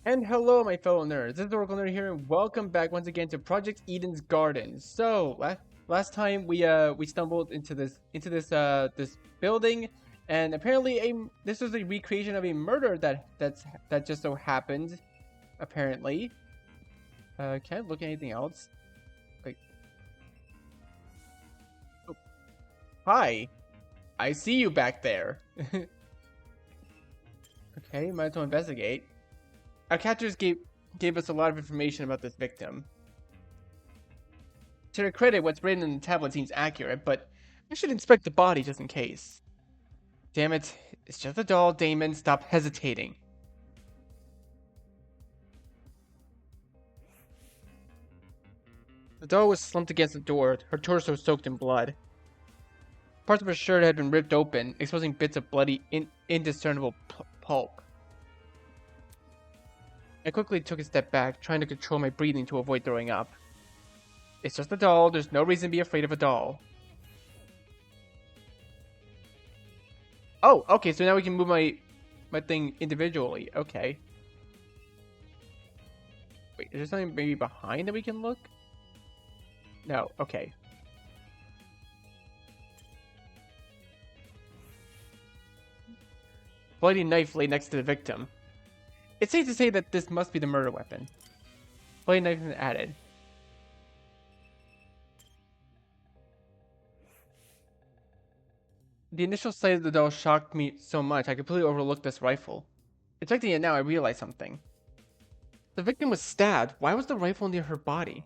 And hello, my fellow nerds. This is Oracle Nerd here, and welcome back once again to Project Eden's Garden. So last time we stumbled into this building, and apparently this was a recreation of a murder that just so happened. Apparently, can I look at anything else? Like, oh, hi, I see you back there. Okay, might as well investigate. Our captors gave us a lot of information about this victim. To their credit, what's written in the tablet seems accurate, but I should inspect the body just in case. Damn it, it's just a doll, Damon. Stop hesitating. The doll was slumped against the door, her torso soaked in blood. Parts of her shirt had been ripped open, exposing bits of bloody, indiscernible pulp. I quickly took a step back, trying to control my breathing to avoid throwing up. It's just a doll, there's no reason to be afraid of a doll. Oh, okay, so now we can move my thing individually. Okay. Wait, is there something maybe behind that we can look? No, okay. Bloody knife lay next to the victim. It's safe to say that this must be the murder weapon. Bloody knife is added. The initial sight of the doll shocked me so much I completely overlooked this rifle. Inspecting it now, I realized something. The victim was stabbed. Why was the rifle near her body?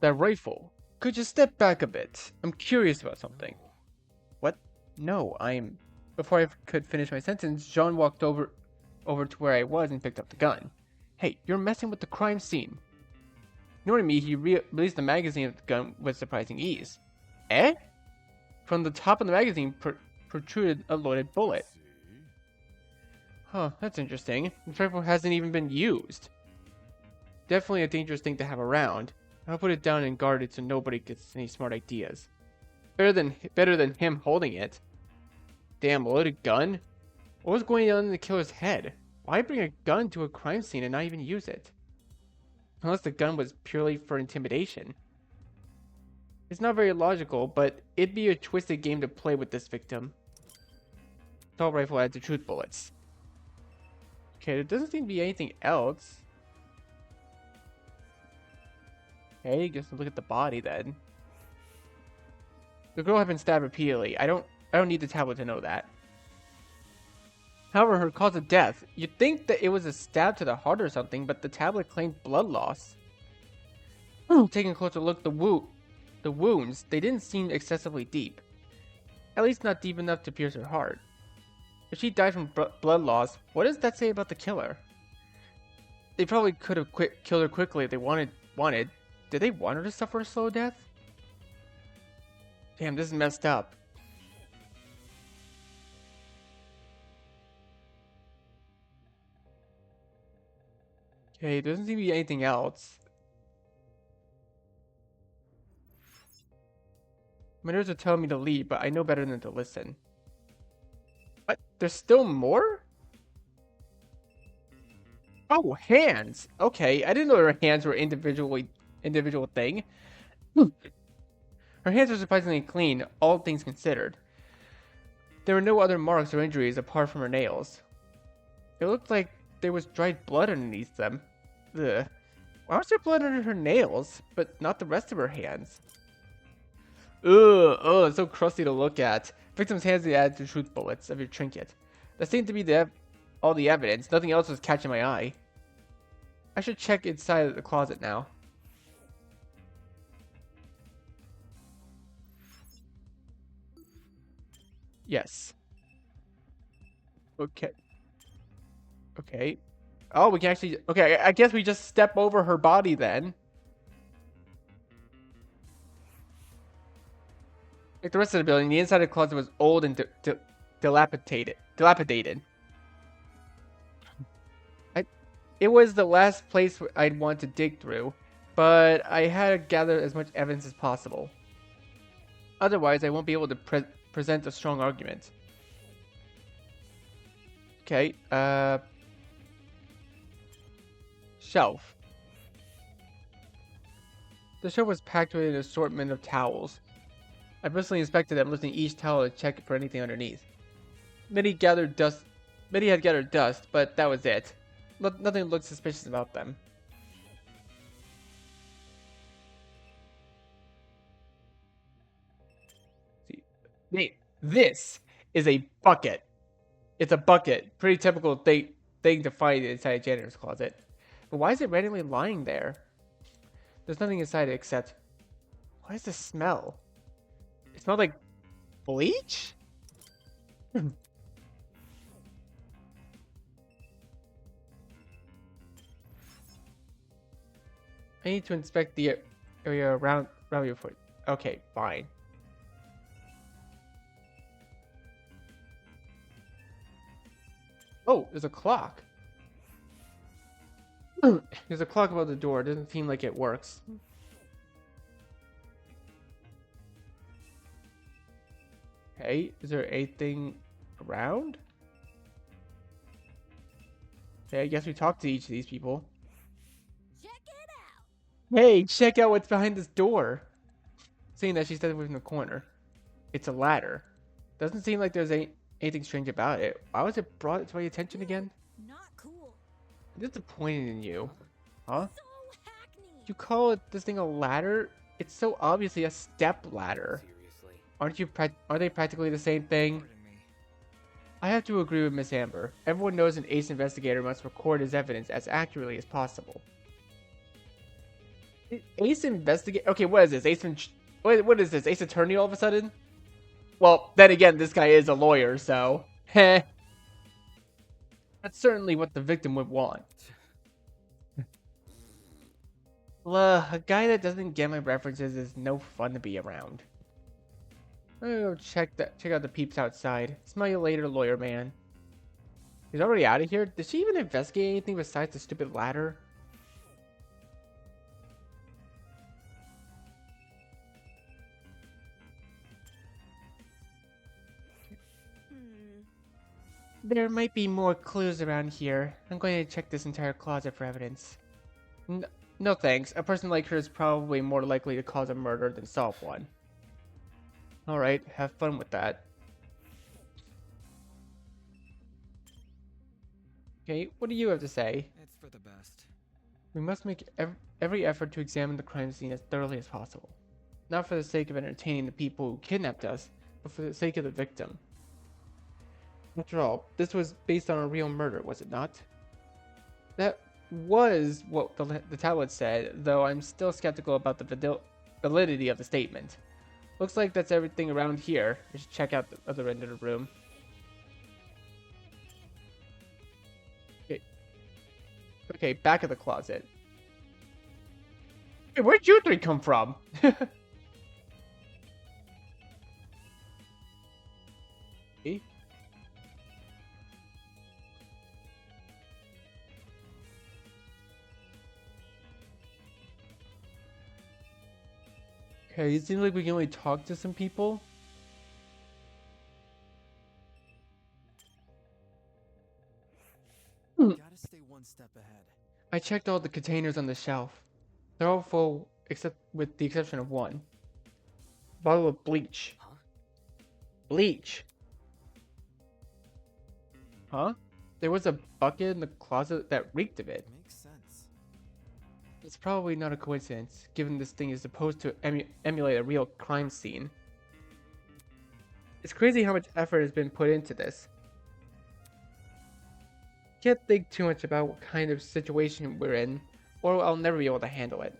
That rifle. Could you step back a bit? I'm curious about something. What? No, I'm... Before I could finish my sentence, Jean walked over to where I was and picked up the gun. Hey, you're messing with the crime scene. Ignoring me, he released the magazine of the gun with surprising ease. Eh? From the top of the magazine protruded a loaded bullet. Huh, that's interesting. This rifle hasn't even been used. Definitely a dangerous thing to have around. I'll put it down and guard it so nobody gets any smart ideas. Better than him holding it. Damn, a loaded gun? What was going on in the killer's head? Why bring a gun to a crime scene and not even use it? Unless the gun was purely for intimidation. It's not very logical, but it'd be a twisted game to play with this victim. Assault rifle adds the truth bullets. Okay, there doesn't seem to be anything else. Okay, guess we'll look at the body then. The girl had been stabbed repeatedly. I don't need the tablet to know that. However, her cause of death, you'd think that it was a stab to the heart or something, but the tablet claimed blood loss. Taking a closer look, the wounds, they didn't seem excessively deep. At least not deep enough to pierce her heart. If she died from blood loss, what does that say about the killer? They probably could have killed her quickly if they wanted. Did they want her to suffer a slow death? Damn, this is messed up. Okay, there doesn't seem to be anything else. My nerves are telling me to leave, but I know better than to listen. What? There's still more? Oh, hands! Okay, I didn't know her hands were individual thing. Her hands are surprisingly clean, all things considered. There were no other marks or injuries apart from her nails. It looked like there was dried blood underneath them. Ugh. Why was there blood under her nails, but not the rest of her hands? Ugh, it's so crusty to look at. Victim's hands add the truth bullets of your trinket. That seemed to be all the evidence. Nothing else was catching my eye. I should check inside the closet now. Yes. Okay. Okay. Oh, we can actually... Okay, I guess we just step over her body then. Like the rest of the building, the inside of the closet was old and dilapidated. It was the last place I'd want to dig through, but I had to gather as much evidence as possible. Otherwise, I won't be able to present a strong argument. Okay, shelf. The shelf was packed with an assortment of towels. I personally inspected them, lifting each towel to check for anything underneath. Many gathered dust. Many had gathered dust, but that was it. Nothing looked suspicious about them. See, Nate, this is a bucket. It's a bucket. Pretty typical thing to find inside a janitor's closet. But why is it randomly lying there? There's nothing inside it except... What is the smell? It smells like bleach? I need to inspect the area around your foot. Okay, fine. Oh, there's a clock. There's a clock above the door. It doesn't seem like it works. Okay, is there anything around? Okay, I guess we talked to each of these people. Check it out. Hey, check out what's behind this door. Seeing that she stepped away from the corner. It's a ladder. Doesn't seem like there's anything strange about it. Why was it brought to my attention again? Not cool. I'm disappointed in you. Huh? So hackneyed. You call this thing a ladder? It's so obviously a step ladder. Seriously. Are they practically the same thing? Pardon me. I have to agree with Miss Amber. Everyone knows an ace investigator must record his evidence as accurately as possible. Ace investigator? Okay, what is this? What is this? Ace attorney all of a sudden? Well, then again, this guy is a lawyer, so... Heh. That's certainly what the victim would want. A guy that doesn't get my references is no fun to be around. I'm gonna go check out the peeps outside. Smell you later, lawyer man. He's already out of here? Did she even investigate anything besides the stupid ladder? There might be more clues around here. I'm going to check this entire closet for evidence. No thanks. A person like her is probably more likely to cause a murder than solve one. Alright, have fun with that. Okay, what do you have to say? It's for the best. We must make every effort to examine the crime scene as thoroughly as possible. Not for the sake of entertaining the people who kidnapped us, but for the sake of the victim. After all, this was based on a real murder, was it not? That was what the tablet said, though I'm still skeptical about the validity of the statement. Looks like that's everything around here. I should check out the other end of the room. Okay, back of the closet. Hey, where'd you three come from? Okay. Okay, it seems like we can only talk to some people. Gotta stay one step ahead. I checked all the containers on the shelf. They're all full, with the exception of one. Bottle of bleach. Huh? Bleach. Huh? There was a bucket in the closet that reeked of it. Makes sense. It's probably not a coincidence, given this thing is supposed to emulate a real crime scene. It's crazy how much effort has been put into this. Can't think too much about what kind of situation we're in, or I'll never be able to handle it.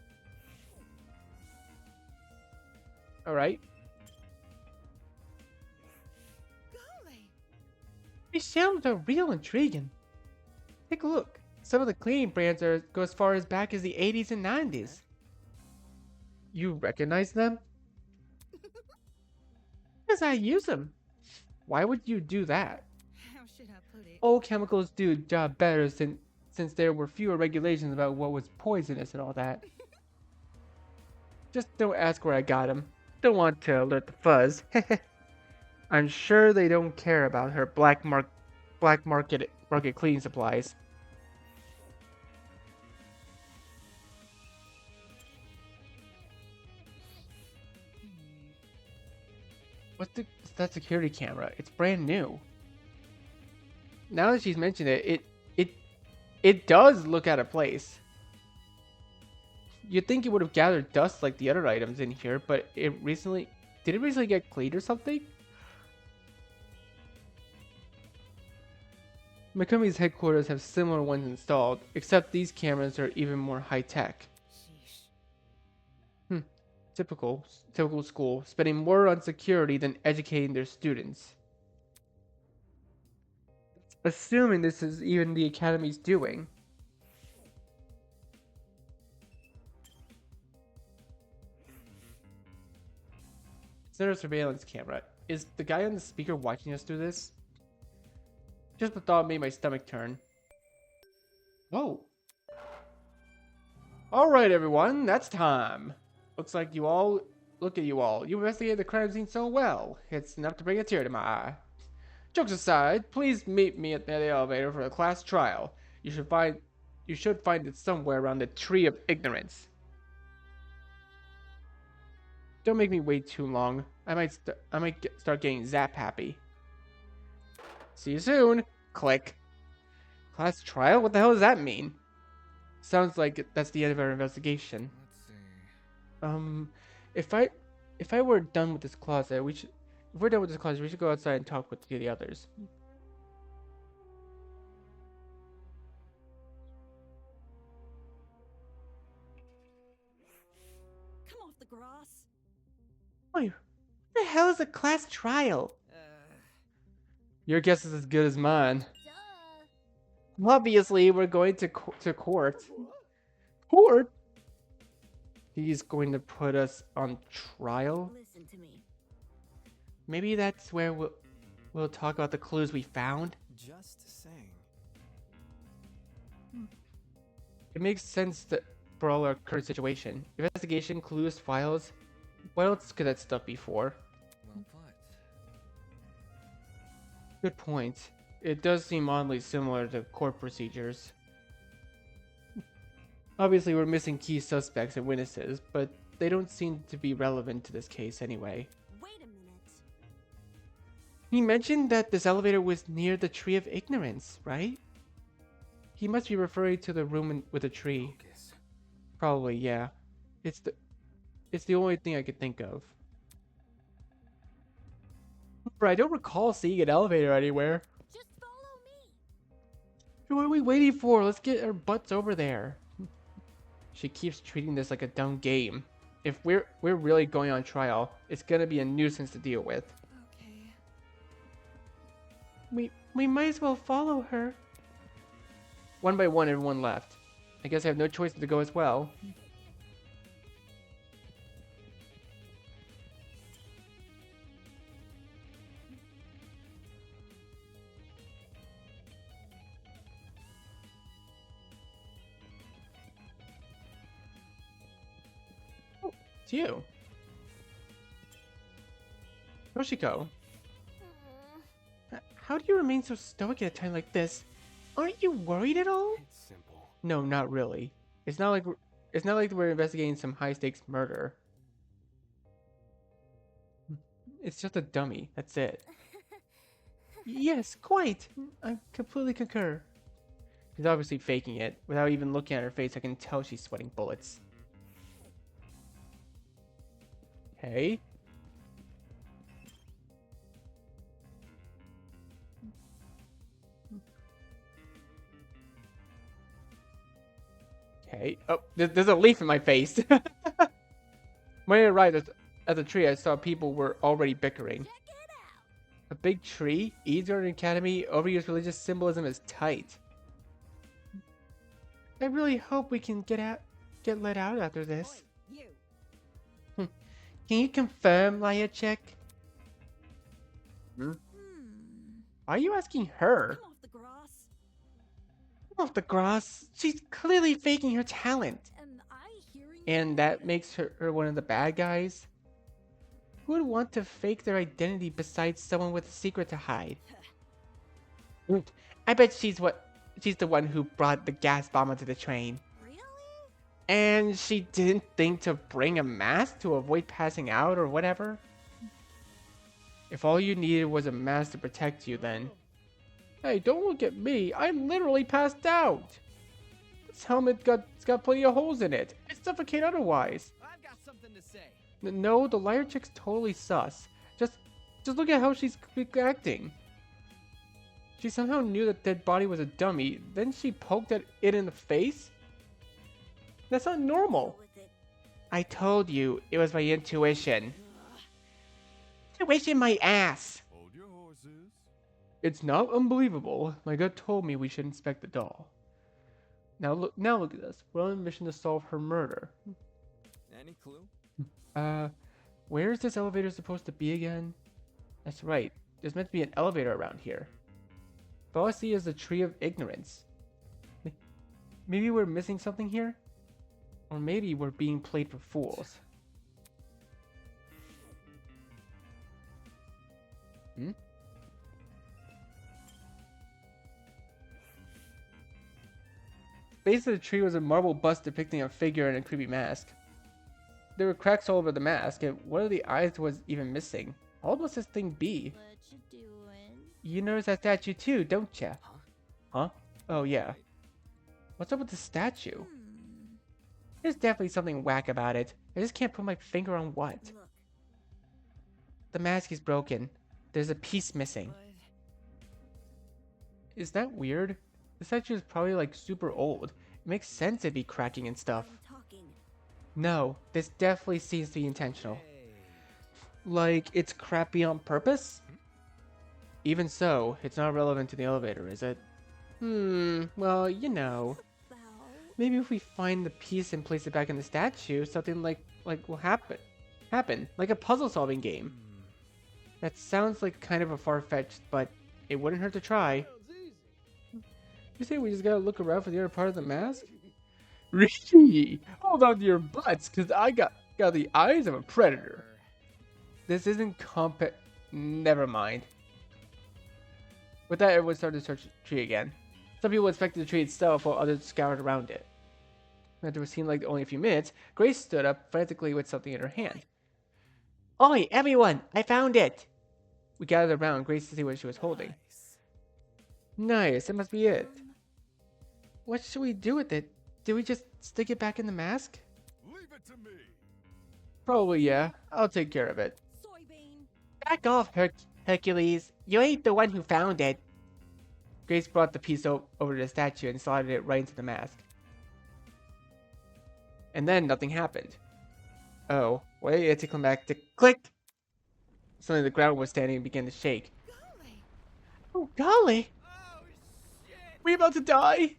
Alright. Golly. These shelves are real intriguing. Take a look. Some of the cleaning brands go as far as back as the 80s and 90s. You recognize them? Because I use them. Why would you do that? How should I put it? Old chemicals do the job better since there were fewer regulations about what was poisonous and all that. Just don't ask where I got them. Don't want to alert the fuzz. I'm sure they don't care about her black market cleaning supplies. What's that security camera? It's brand new. Now that she's mentioned it does look out of place. You'd think it would have gathered dust like the other items in here, but did it recently get cleaned or something? Mikumi's headquarters have similar ones installed, except these cameras are even more high-tech. Sheesh. Typical school, spending more on security than educating their students. Assuming this is even the academy's doing. Consider a surveillance camera. Is the guy on the speaker watching us through this? Just the thought made my stomach turn. Oh. Alright everyone, that's time. Looks like you all... Look at you all. You investigated the crime scene so well. It's enough to bring a tear to my eye. Jokes aside, please meet me at the elevator for the class trial. You should find it somewhere around the Tree of Ignorance. Don't make me wait too long. I might start getting zap happy. See you soon. Click. Class trial? What the hell does that mean? Sounds like that's the end of our investigation. Let's see. If I were done with this closet, if we're done with this closet, we should go outside and talk with the others. Come off the grass. Wait, what the hell is a class trial? Your guess is as good as mine. Duh. Obviously, we're going to court. Court? He's going to put us on trial? Listen to me. Maybe that's where we'll talk about the clues we found? Just saying. It makes sense for all our current situation. Investigation, clues, files. What else could that stuff be for? Well put. Good point. It does seem oddly similar to court procedures. Obviously, we're missing key suspects and witnesses, but they don't seem to be relevant to this case anyway. Wait a minute. He mentioned that this elevator was near the Tree of Ignorance, right? He must be referring to the room with the tree. Focus. Probably, yeah. It's the only thing I could think of. But I don't recall seeing an elevator anywhere. Just follow me. What are we waiting for? Let's get our butts over there. She keeps treating this like a dumb game. If we're really going on trial, it's gonna be a nuisance to deal with. Okay. We might as well follow her. One by one, everyone left. I guess I have no choice but to go as well. Oh, it's you. Toshiko. How do you remain so stoic at a time like this? Aren't you worried at all? It's simple. No, not really. It's not like we're investigating some high-stakes murder. It's just a dummy. That's it. Yes, quite. I completely concur. She's obviously faking it. Without even looking at her face, I can tell she's sweating bullets. Okay. Okay. Oh, there's a leaf in my face. When I arrived at the tree, I saw people were already bickering. Check it out. A big tree? Eastern Academy overused religious symbolism is tight. I really hope we can get let out after this. Oi, you. Can you confirm, Lyachek? Hmm. Why are you asking her? Come off the grass. Off the grass. She's clearly faking her talent. Am I hearing? And that makes her one of the bad guys? Who would want to fake their identity besides someone with a secret to hide? I bet she's the one who brought the gas bomb onto the train. Really? And she didn't think to bring a mask to avoid passing out or whatever? If all you needed was a mask to protect you, then... Hey, don't look at me. I'm literally passed out. This it's got plenty of holes in it. I'd suffocate otherwise. I've got something to say. No, the liar chick's totally sus. Just look at how she's acting. She somehow knew that dead body was a dummy, then she poked at it in the face? That's not normal. With it. I told you, it was my intuition. Intuition my ass! Hold your horses. It's not unbelievable. My gut told me we should inspect the doll. Now look at this. We're on a mission to solve her murder. Any clue? Where is this elevator supposed to be again? That's right. There's meant to be an elevator around here. But all I see is the tree of ignorance. Maybe we're missing something here? Or maybe we're being played for fools. Base of the tree was a marble bust depicting a figure in a creepy mask. There were cracks all over the mask, and one of the eyes was even missing. How old must this thing be? What you doing? You notice that statue too, don't ya? Huh? Huh? Oh yeah. What's up with the statue? Hmm. There's definitely something whack about it. I just can't put my finger on what. Look. The mask is broken. There's a piece missing. What? Is that weird? The statue is probably like super old. It makes sense it'd be cracking and stuff. I'm talking. No, this definitely seems to be intentional. Hey. Like it's crappy on purpose? Even so, it's not relevant to the elevator, is it? Well, you know. About. Maybe if we find the piece and place it back in the statue, something like will happen. Like a puzzle solving game. That sounds like kind of a far-fetched, but it wouldn't hurt to try. You say we just gotta look around for the other part of the mask? Really? Hold on to your butts, cause I got the eyes of a predator. This isn't never mind. With that, everyone started to search the tree again. Some people inspected the tree itself, while others scoured around it. After what seemed like only a few minutes, Grace stood up frantically with something in her hand. Oi, everyone! I found it! We gathered around Grace to see what she was holding. Nice, that must be it. What should we do with it? Do we just stick it back in the mask? Leave it to me. Probably, yeah. I'll take care of it. Soybean. Back off, Hercules. You ain't the one who found it. Grace brought the piece over to the statue and slotted it right into the mask. And then nothing happened. Oh, wait, anticlimactic. Click! Suddenly the ground was standing and began to shake. Golly. Oh, golly! Oh shit! We about to die?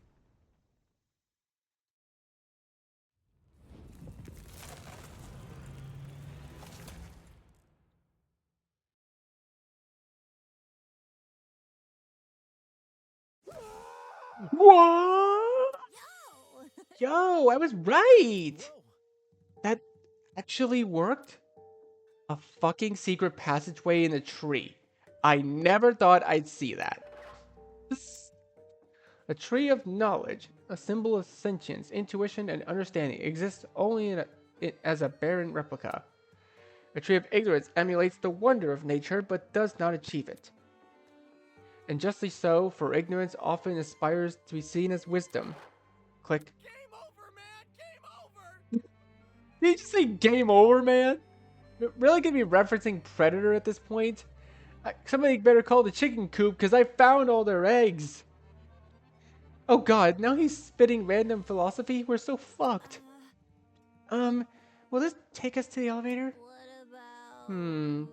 What? Yo. Yo, I was right! Whoa. That actually worked? A fucking secret passageway in the tree. I never thought I'd see that. A tree of knowledge, a symbol of sentience, intuition, and understanding, exists only as a barren replica. A tree of ignorance emulates the wonder of nature, but does not achieve it. And justly so, for ignorance often aspires to be seen as wisdom. Click. Game over, man. Game over. Did you just say game over, man? You're really gonna be referencing Predator at this point? Somebody better call the chicken coop, because I found all their eggs. Oh god, now he's spitting random philosophy? We're so fucked. Will this take us to the elevator? What about?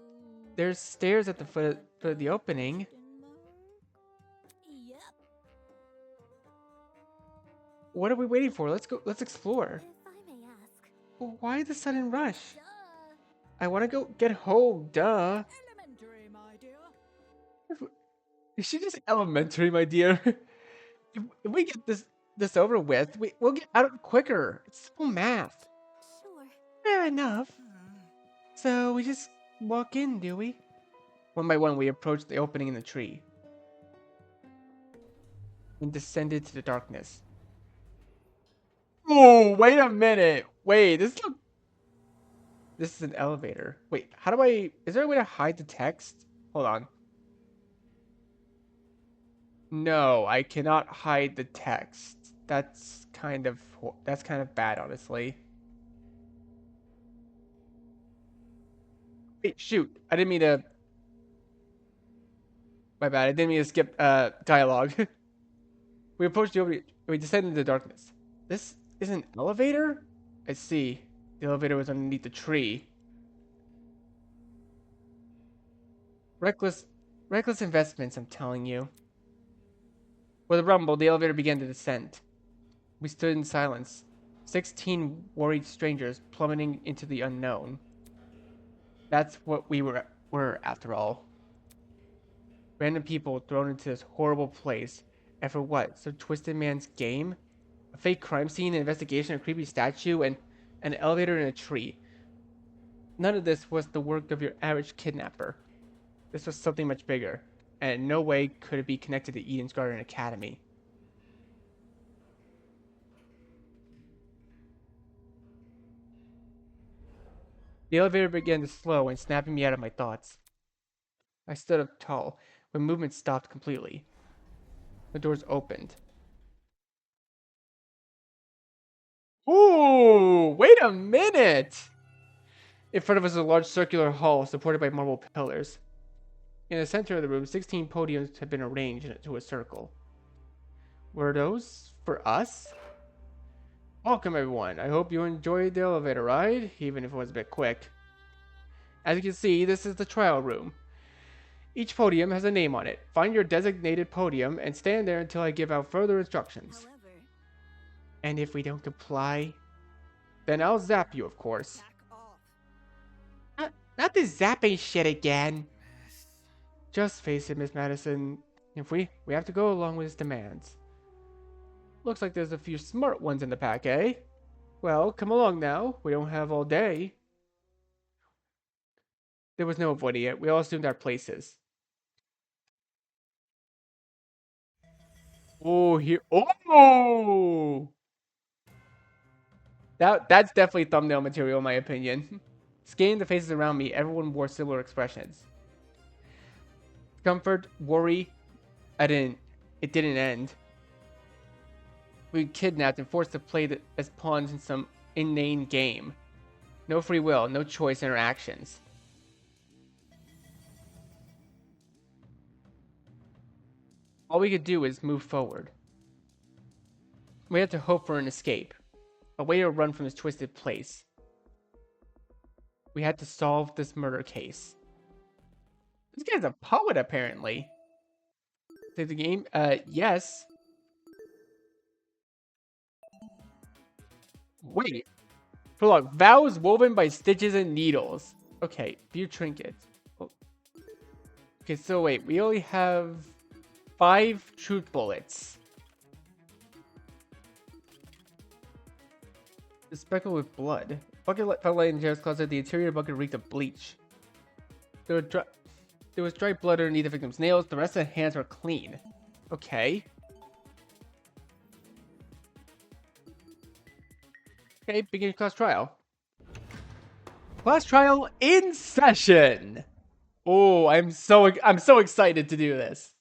There's stairs at the foot of the opening. Yep. What are we waiting for? Let's go. Let's explore. If I may ask. Well, why the sudden rush? Duh. I want to go get home. Duh. Elementary, my dear. Is she just elementary, my dear? If we get this over with, we'll get out quicker. It's simple math. Sure. Fair enough. So we just walk in, do we? One by one, we approached the opening in the tree and descended to the darkness. Oh, wait a minute. Wait, this is an elevator. Wait, how do I... Is there a way to hide the text? Hold on. No, I cannot hide the text. That's kind of bad, honestly. Wait, shoot. I didn't mean to. My bad. I didn't mean to skip dialogue. We approached the over. We descended into the darkness. This is an elevator? I see. The elevator was underneath the tree. Reckless, reckless investments, I'm telling you. With a rumble, the elevator began to descend. We stood in silence. 16 worried strangers plummeting into the unknown. That's what we were after all. Random people thrown into this horrible place. And for what? Some twisted man's game? A fake crime scene, an investigation, a creepy statue, and an elevator in a tree. None of this was the work of your average kidnapper. This was something much bigger, and in no way could it be connected to Eden's Garden Academy. The elevator began to slow and snapping me out of my thoughts. I stood up tall, when movement stopped completely. The doors opened. Ooh, wait a minute! In front of us was a large circular hall supported by marble pillars. In the center of the room, 16 podiums had been arranged into a circle. Were those for us? Welcome, everyone. I hope you enjoyed the elevator ride, even if it was a bit quick. As you can see, this is the trial room. Each podium has a name on it. Find your designated podium and stand there until I give out further instructions. However, And if we don't comply, then I'll zap you, of course. back off. Not this zapping shit again. Just face it, Miss Madison. If we have to go along with his demands. Looks like there's a few smart ones in the pack, eh? Well, come along now. We don't have all day. There was no avoiding it. We all assumed our places. Oh, here. Oh! That's definitely thumbnail material, in my opinion. Scanning the faces around me, everyone wore similar expressions. Comfort, worry. It didn't end. We were kidnapped and forced to play as pawns in some inane game. No free will, no choice in our actions. All we could do is move forward. We had to hope for an escape. A way to run from this twisted place. We had to solve this murder case. This guy's a poet, apparently. Save the game? Yes. Wait. Prologue. Vows woven by stitches and needles. Okay, view trinkets. Oh. Okay, so wait. We only have 5 truth bullets. It's speckled with blood. Bucket fell in Jared's closet. The interior bucket reeked of bleach. There was dry blood underneath the victim's nails. The rest of the hands were clean. Okay. Okay, begin class trial. Class trial in session. Oh, I'm so excited to do this.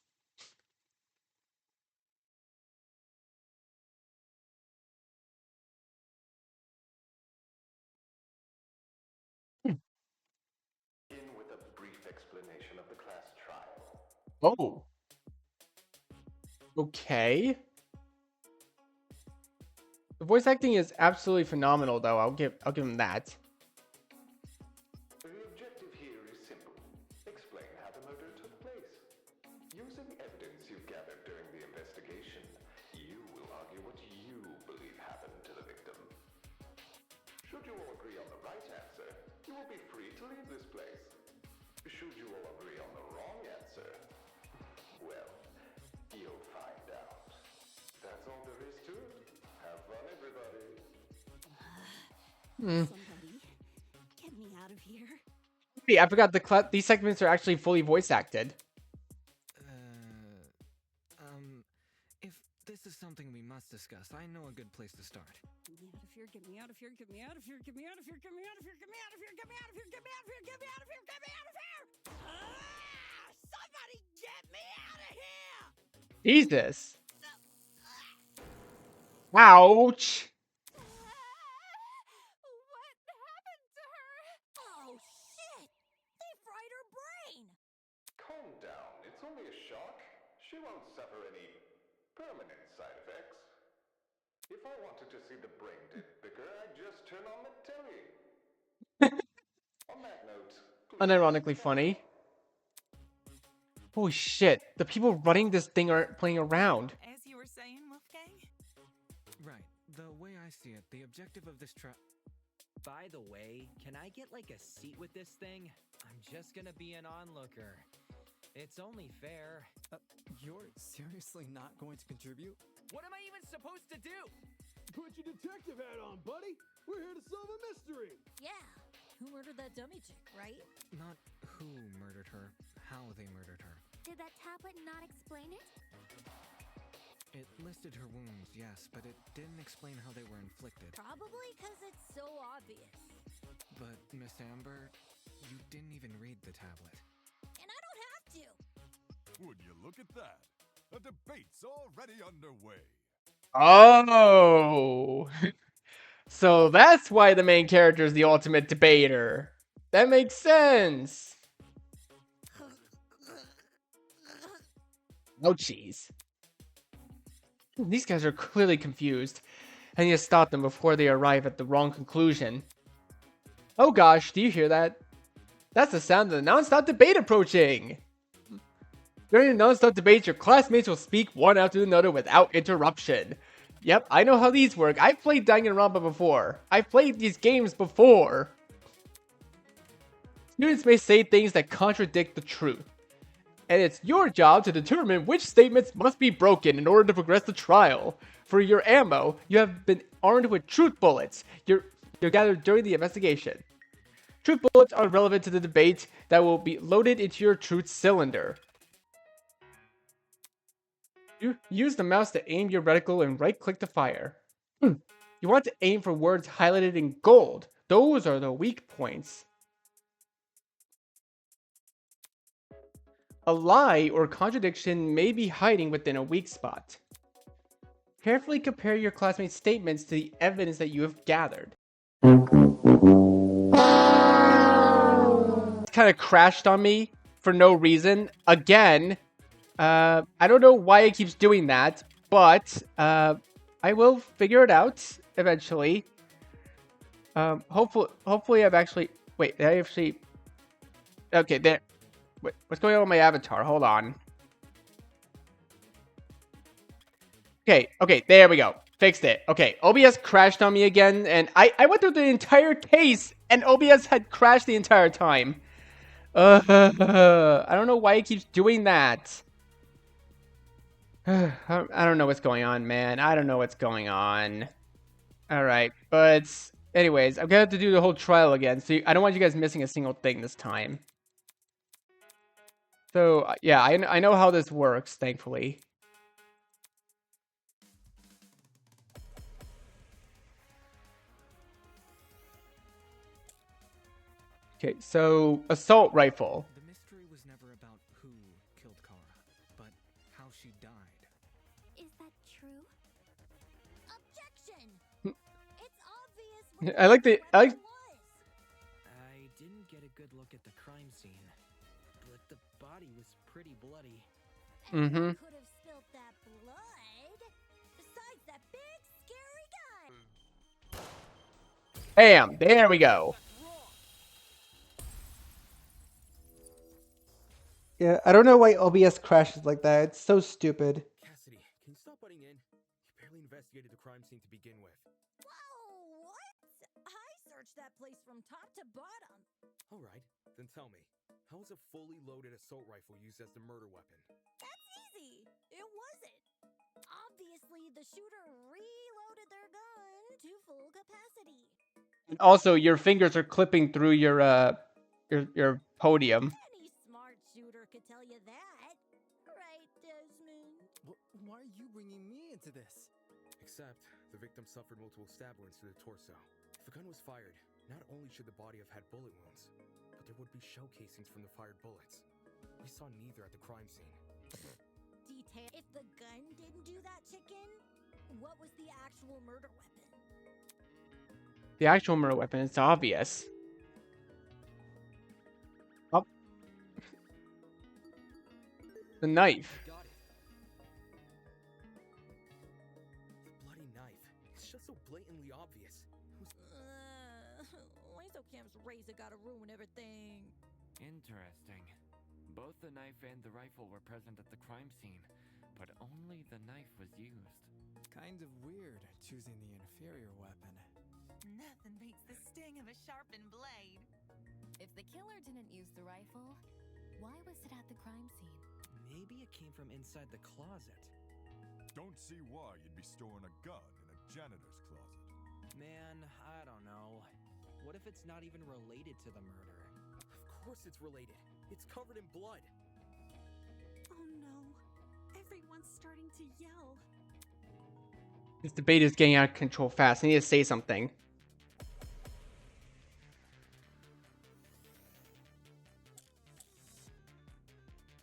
With a brief explanation of the class trial. Oh. Okay. The voice acting is absolutely phenomenal, though. I'll give him that. The objective here is simple. Explain how the murder took place. Using evidence you've gathered during the investigation, you will argue what you believe happened to the victim. Should you all agree on the right answer, you will be free to leave this place. Should you all agree on the wrong answer, well, you'll find out. That's all there is to it. Have fun, everybody. Somebody, get me out of here. Wait, I forgot these segments are actually fully voice acted. If this is something we must discuss, I know a good place to start. Get me out of here, get me out of here, get me out of here, get me out of here, get me out of here, get me out of here, get me out of here, get me out of here, get me out of here, get me out of here, get me out of here! Jesus. Ouch. What happened to her? Oh, shit! They fried her brain! Calm down. It's only a shock. She won't suffer any permanent side effects. If I wanted to see the brain get bigger, I'd just turn on the telly. On that note, please Unironically carry funny. on. Holy shit. The people running this thing aren't playing around. As you were saying, Wolfgang? Right. The way I see it, the objective of this By the way, can I get like a seat with this thing? I'm just gonna be an onlooker. It's only fair. You're seriously not going to contribute? What am I even supposed to do? Put your detective hat on, buddy. We're here to solve a mystery. Yeah. Who murdered that dummy chick, right? Not who murdered her, how they murdered her. Did that tablet not explain it? It listed her wounds, yes, but it didn't explain how they were inflicted. Probably because it's so obvious. But, Miss Amber, you didn't even read the tablet. And I don't have to. Would you look at that? A debate's already underway. Oh. So that's why the main character is the ultimate debater. That makes sense. Oh, jeez. These guys are clearly confused. I need to stop them before they arrive at the wrong conclusion. Oh gosh, do you hear that? That's the sound of the non-stop debate approaching. During the non-stop debates, your classmates will speak one after another without interruption. Yep, I know how these work. I've played Danganronpa before. I've played these games before. Students may say things that contradict the truth. And it's your job to determine which statements must be broken in order to progress the trial. For your ammo, you have been armed with truth bullets. You're gathered during the investigation. Truth bullets are relevant to the debate that will be loaded into your truth cylinder. You use the mouse to aim your reticle and right-click to fire. You want to aim for words highlighted in gold. Those are the weak points. A lie or contradiction may be hiding within a weak spot. Carefully compare your classmates' statements to the evidence that you have gathered. It kind of crashed on me for no reason. Again, I don't know why it keeps doing that, but I will figure it out eventually. Hopefully I've actually... Wait, did I actually... Okay, there... Wait, what's going on with my avatar? Hold on. Okay, there we go. Fixed it. Okay, OBS crashed on me again, and I went through the entire case, and OBS had crashed the entire time. I don't know why it keeps doing that. I don't know what's going on, man. I don't know what's going on. Alright, but anyways, I'm gonna have to do the whole trial again, so I don't want you guys missing a single thing this time. So, yeah, I know how this works, thankfully. Okay, so assault rifle. The mystery was never about who killed Kara, but how she died. Is that true? Objection! It's obvious what I like the was. I didn't get a good look at the crime scene, but the body was pretty bloody. And Mhm. who could have spilled that blood? Besides that big, scary guy. Bam! There we go. Yeah, I don't know why OBS crashes like that. It's so stupid. Cassidy, can you stop butting in? You barely investigated the crime scene to begin with. Whoa, what? I searched that place from top to bottom. All right, then tell me, how was a fully loaded assault rifle used as the murder weapon? That's easy. It wasn't. Obviously, the shooter reloaded their gun to full capacity. And also, your fingers are clipping through your podium. Any smart shooter could tell you that. Right, Desmond? Why are you bringing me into this? Except, the victim suffered multiple stab wounds to the torso. If a gun was fired, not only should the body have had bullet wounds, but there would be shell casings from the fired bullets. We saw neither at the crime scene. tail. If the gun didn't do that, chicken, what was the actual murder weapon? The actual murder weapon is obvious. Oh. The knife. I got it. The bloody knife. It's just so blatantly obvious. Why so Cam's razor gotta ruin everything? Interesting. Both the knife and the rifle were present at the crime scene, but only the knife was used. Kind of weird choosing the inferior weapon. Nothing beats the sting of a sharpened blade. If the killer didn't use the rifle, why was it at the crime scene? Maybe it came from inside the closet. Don't see why you'd be storing a gun in a janitor's closet. Man, I don't know. What if it's not even related to the murder? Of course it's related. It's covered in blood. Oh no. Everyone's starting to yell. This debate is getting out of control fast. I need to say something.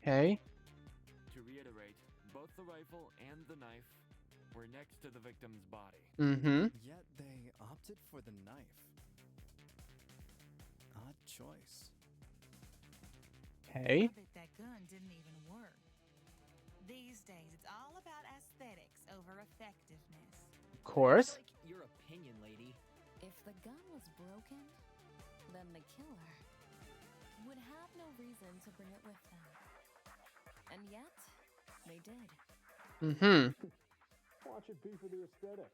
Okay. To reiterate, both the rifle and the knife were next to the victim's body. Mm-hmm. Yet they opted for the knife. Odd choice. Okay. I bet that gun didn't even work. These days, it's all about aesthetics over effectiveness. Of course. Like your opinion, lady. If the gun was broken, then the killer would have no reason to bring it with them. And yet, they did. Mm-hmm. Watch it be for the aesthetic.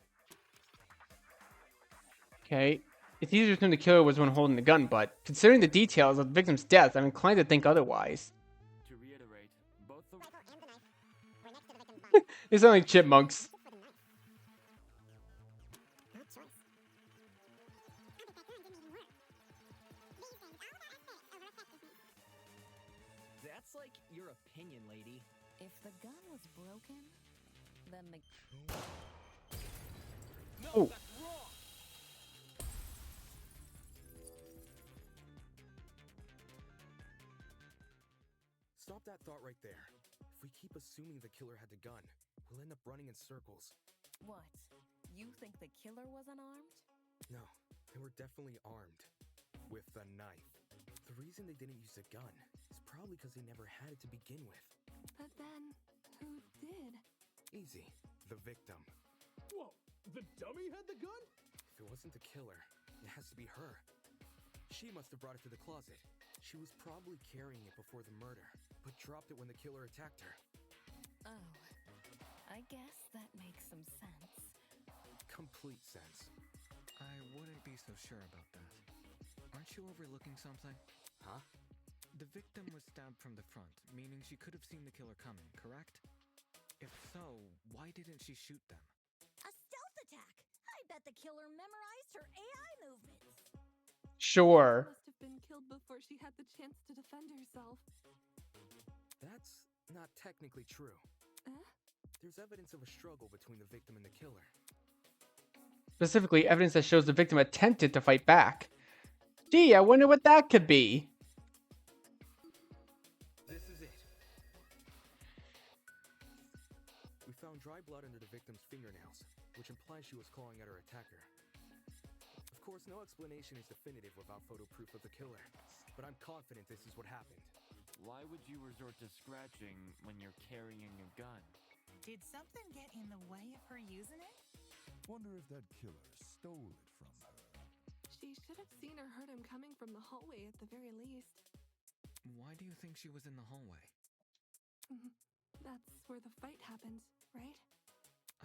Okay. It's easier to assume the killer was the one holding the gun, but considering the details of the victim's death, I'm inclined to think otherwise. To reiterate, both the They sound like chipmunks. That's like your opinion, lady. If the gun was broken, then the... No, Oh. that's wrong! Stop that thought right there. If we keep assuming the killer had the gun, we'll end up running in circles. What? You think the killer was unarmed? No, they were definitely armed. With the knife. The reason they didn't use a gun is probably because they never had it to begin with. But then, who did? Easy. The victim. Whoa, the dummy had the gun? If it wasn't the killer, it has to be her. She must have brought it to the closet. She was probably carrying it before the murder, but dropped it when the killer attacked her. Oh, I guess that makes some sense. Complete sense. I wouldn't be so sure about that. Aren't you overlooking something? Huh? The victim was stabbed from the front, meaning she could have seen the killer coming, correct? If so, why didn't she shoot them? A stealth attack! I bet the killer memorized her AI movements. Sure. Must have been killed before she had the chance to defend herself. That's not technically true. There's evidence of a struggle between the victim and the killer. Specifically, evidence that shows the victim attempted to fight back. Gee, I wonder what that could be. This is it. We found dry blood under the victim's fingernails, which implies she was clawing at her attacker. Of course, no explanation is definitive without photo proof of the killer, but I'm confident this is what happened. Why would you resort to scratching when you're carrying a gun? Did something get in the way of her using it? Wonder if that killer stole it from her. She should have seen or heard him coming from the hallway at the very least. Why do you think she was in the hallway? That's where the fight happened, right?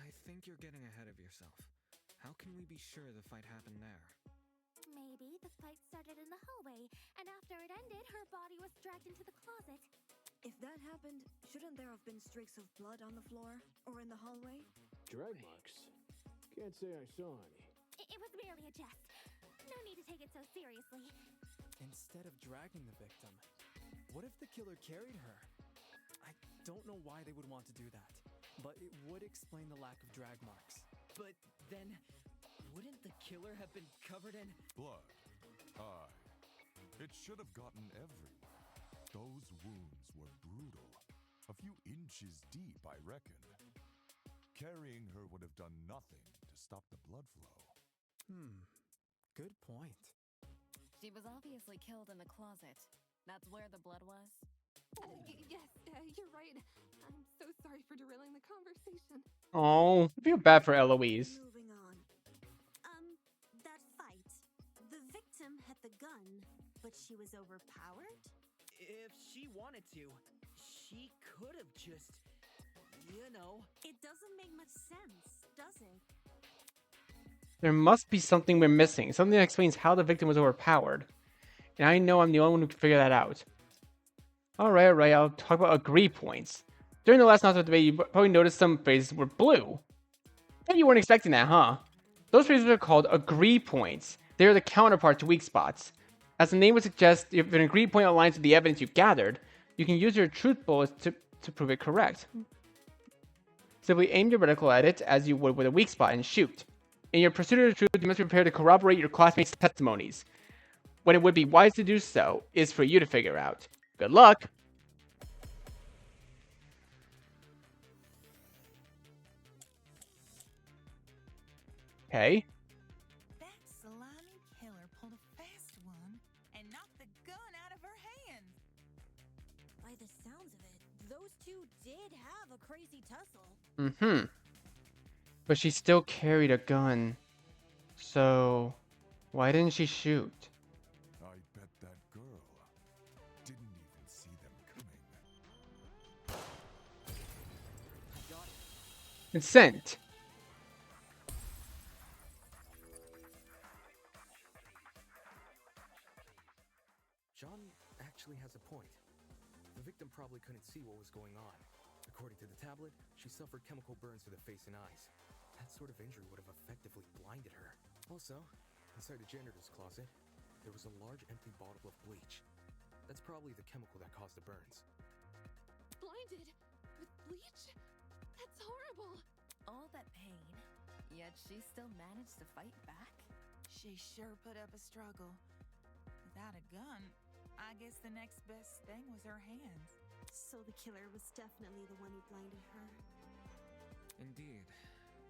I think you're getting ahead of yourself. How can we be sure the fight happened there? Maybe the fight started in the hallway, and after it ended, her body was dragged into the closet. If that happened, shouldn't there have been streaks of blood on the floor or in the hallway? Drag marks? Can't say I saw any. It was merely a jest. No need to take it so seriously. Instead of dragging the victim, what if the killer carried her? I don't know why they would want to do that, but it would explain the lack of drag marks. But then, wouldn't the killer have been covered in... Blood. Aye. It should have gotten everywhere. Those wounds were brutal. A few inches deep, I reckon. Carrying her would have done nothing to stop the blood flow. Good point. She was obviously killed in the closet. That's where the blood was. Yes, you're right. I'm so sorry for derailing the conversation. Oh, I feel bad for Eloise. Moving on. That fight. The victim had the gun, but she was overpowered? If she wanted to, she could have just, you know. It doesn't make much sense, does it? There must be something we're missing. Something that explains how the victim was overpowered. And I know I'm the only one who can figure that out. Alright, I'll talk about agree points. During the last Naruto debate, you probably noticed some phrases were blue. And you weren't expecting that, huh? Those phrases are called agree points. They are the counterpart to weak spots. As the name would suggest, if an agree point aligns with the evidence you gathered, you can use your truth bullets to prove it correct. Simply aim your reticle at it as you would with a weak spot and shoot. In your pursuit of the truth, you must be prepared to corroborate your classmates' testimonies. When it would be wise to do so is for you to figure out. Good luck! Okay. That slimy killer pulled a fast one and knocked the gun out of her hands. By the sounds of it, those two did have a crazy tussle. Mm-hmm. But she still carried a gun. So, why didn't she shoot? I bet that girl didn't even see them coming. Consent. John actually has a point. The victim probably couldn't see what was going on. According to the tablet, she suffered chemical burns to the face and eyes. That sort of injury would have effectively blinded her. Also, inside the janitor's closet, there was a large empty bottle of bleach. That's probably the chemical that caused the burns. Blinded? With bleach? That's horrible. All that pain, yet she still managed to fight back? She sure put up a struggle. Without a gun, I guess the next best thing was her hands. So the killer was definitely the one who blinded her. Indeed.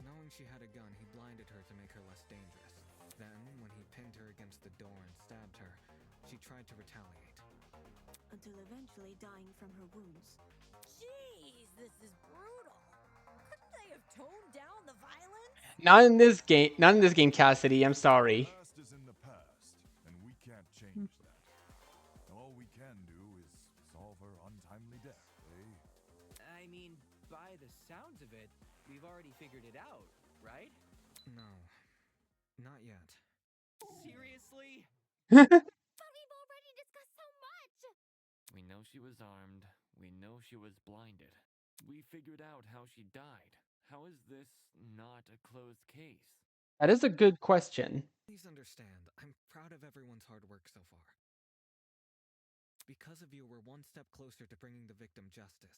Knowing she had a gun, he blinded her to make her less dangerous. Then, when he pinned her against the door and stabbed her, she tried to retaliate. Until eventually dying from her wounds. Jeez, this is brutal. Couldn't they have toned down the violence? Not in this game. Not in this game, Cassidy. I'm sorry. The past is in the past, and we can't change that. All we can do is solve her untimely death, eh? I mean, by the sounds of it, we've already figured it out, right? No, not yet. Seriously? But we've already discussed so much! We know she was armed. We know she was blinded. We figured out how she died. How is this not a closed case? That is a good question. Please understand, I'm proud of everyone's hard work so far. Because of you, we're one step closer to bringing the victim justice.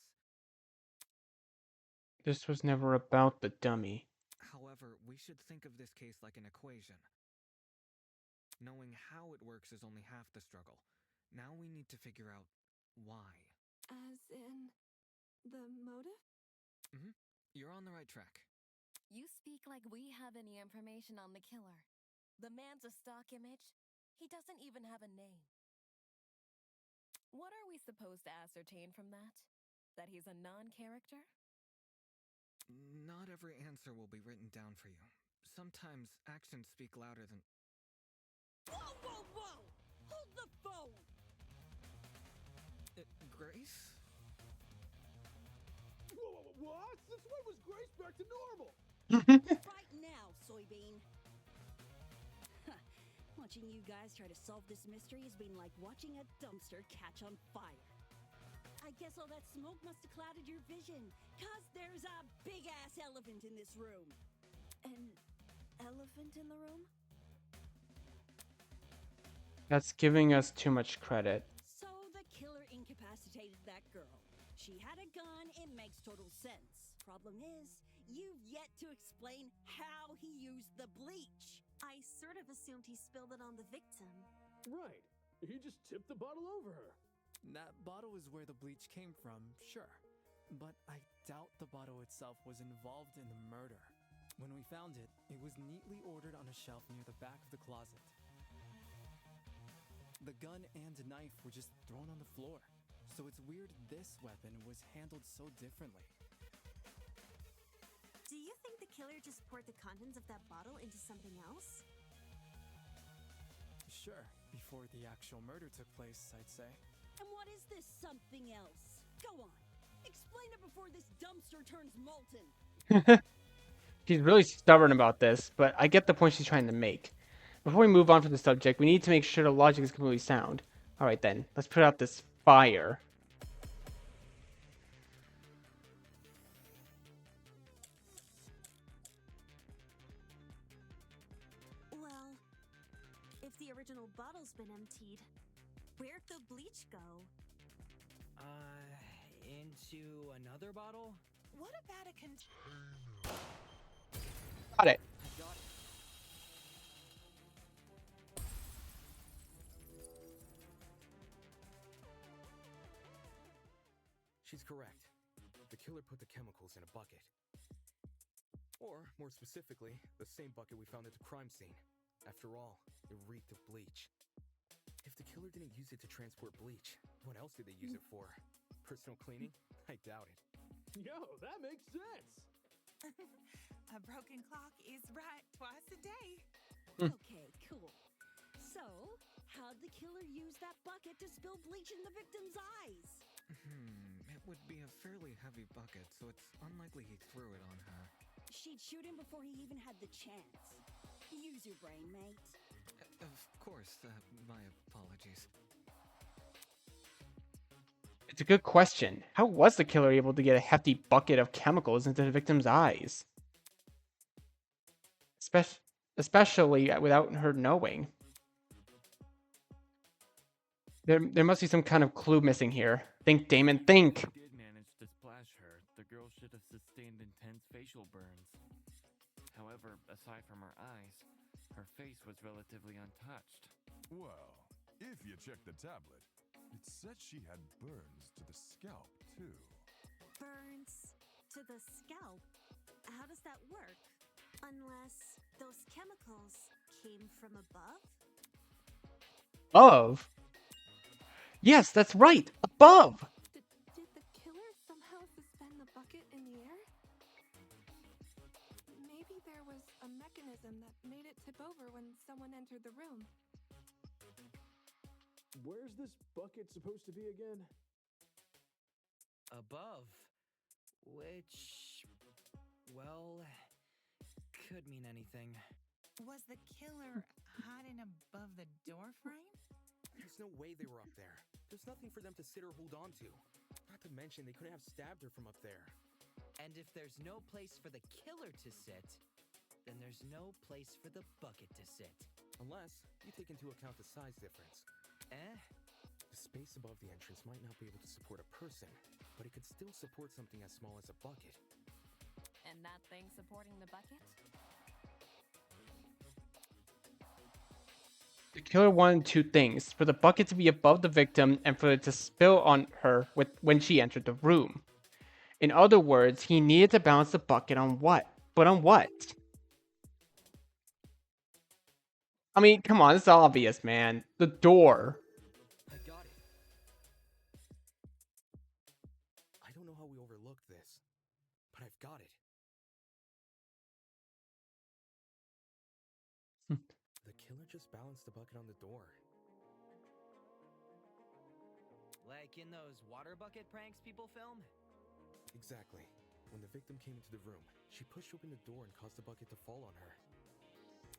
This was never about the dummy. However, we should think of this case like an equation. Knowing how it works is only half the struggle. Now we need to figure out why. As in, the motive? You're on the right track. You speak like we have any information on the killer. The man's a stock image. He doesn't even have a name. What are we supposed to ascertain from that? That he's a non-character? Not every answer will be written down for you. Sometimes actions speak louder than... Whoa, whoa, whoa! Hold the phone! Grace? What? Since when was Grace back to normal? Right now, soybean. Watching you guys try to solve this mystery has been like watching a dumpster catch on fire. I guess all that smoke must have clouded your vision, 'cause there's a big-ass elephant in this room. An elephant in the room? That's giving us too much credit. So the killer incapacitated that girl. She had a gun, it makes total sense. Problem is, you've yet to explain how he used the bleach. I sort of assumed he spilled it on the victim. Right. He just tipped the bottle over her. That bottle is where the bleach came from, sure. but I doubt the bottle itself was involved in the murder. When we found it, it was neatly ordered on a shelf near the back of the closet. The gun and knife were just thrown on the floor, so it's weird this weapon was handled so differently. Do you think the killer just poured the contents of that bottle into something else? Sure, before the actual murder took place, I'd say. And what is this something else? Go on. Explain it before this dumpster turns molten. She's really stubborn about this, but I get the point she's trying to make. Before we move on from the subject, we need to make sure the logic is completely sound. Alright then, let's put out this fire. Well, if the original bottle's been emptied, where'd the bleach go? Into another bottle? What about a container? Got it. I got it. She's correct. The killer put the chemicals in a bucket. Or, more specifically, the same bucket we found at the crime scene. After all, it reeked of bleach. If the killer didn't use it to transport bleach, what else did they use it for? Personal cleaning? I doubt it. Yo, that makes sense! A broken clock is right twice a day. Okay, cool. So, how'd the killer use that bucket to spill bleach in the victim's eyes? It would be a fairly heavy bucket, so it's unlikely he threw it on her. She'd shoot him before he even had the chance. Use your brain, mate. Of course, my apologies. It's a good question. How was the killer able to get a hefty bucket of chemicals into the victim's eyes? Especially without her knowing. There must be some kind of clue missing here. Think, Damon, think! If he did manage to splash her, the girl should have sustained intense facial burns. However, aside from her eyes, her face was relatively untouched. Well, if you check the tablet, it said she had burns to the scalp, too. Burns to the scalp? How does that work? Unless those chemicals came from above? Above? Yes, that's right! Above! Did the killer somehow suspend the bucket in the air? Maybe there was a mechanism that made it tip over when someone entered the room. Where's this bucket supposed to be again? Above. Which, well, could mean anything. Was the killer hiding above the door frame? There's no way they were up there. There's nothing for them to sit or hold on to. Not to mention, they couldn't have stabbed her from up there. And if there's no place for the killer to sit, then there's no place for the bucket to sit. Unless you take into account the size difference. The space above the entrance might not be able to support a person, but it could still support something as small as a bucket. And that thing supporting the bucket? The killer wanted two things, for the bucket to be above the victim and for it to spill on her when she entered the room. In other words, he needed to balance the bucket on what? But on what? I mean, come on, it's obvious, man. The door. I got it. I don't know how we overlooked this, but I've got it. The killer just balanced the bucket on the door. Like in those water bucket pranks people film? Exactly. When the victim came into the room, she pushed open the door and caused the bucket to fall on her.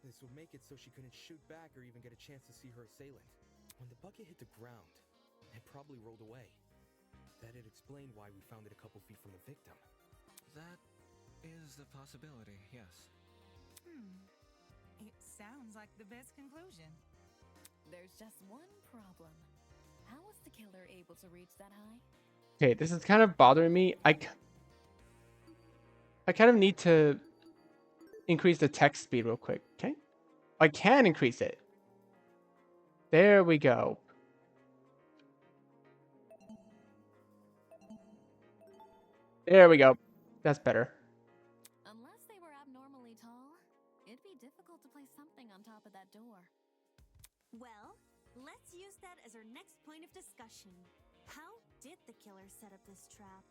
This would make it so she couldn't shoot back or even get a chance to see her assailant. When the bucket hit the ground, it probably rolled away. That'd explain why we found it a couple feet from the victim. That is a possibility, yes. It sounds like the best conclusion. There's just one problem. How was the killer able to reach that high? Okay, this is kind of bothering me. I kind of need to increase the text speed real quick, okay? I can increase it. There we go. There we go. That's better. Unless they were abnormally tall, it'd be difficult to place something on top of that door. Well, let's use that as our next point of discussion. How did the killer set up this trap?